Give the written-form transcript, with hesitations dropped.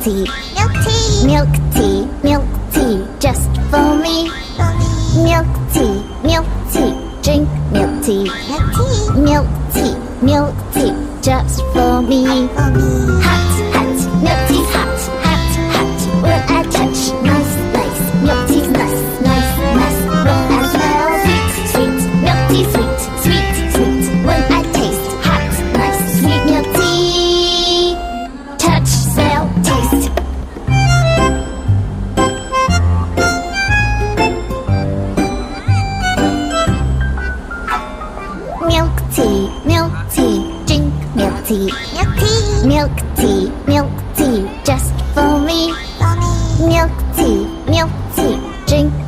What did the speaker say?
tea, milk tea, milk tea, milk tea, just for me. Milk tea, drink milk tea, milk tea, milk tea, just for me. for me. Hot, hot, milk tea's hot, hot, hot. When I touch, nice, nice. Milk tea's nice, nice, nice. When I smell, sweet, sweet. Milk tea, sweet, sweet, sweet. When I taste, hot, nice, sweet milk tea. Touch, smell, taste. Milk tea, drink milk tea. Milk tea, Milk tea,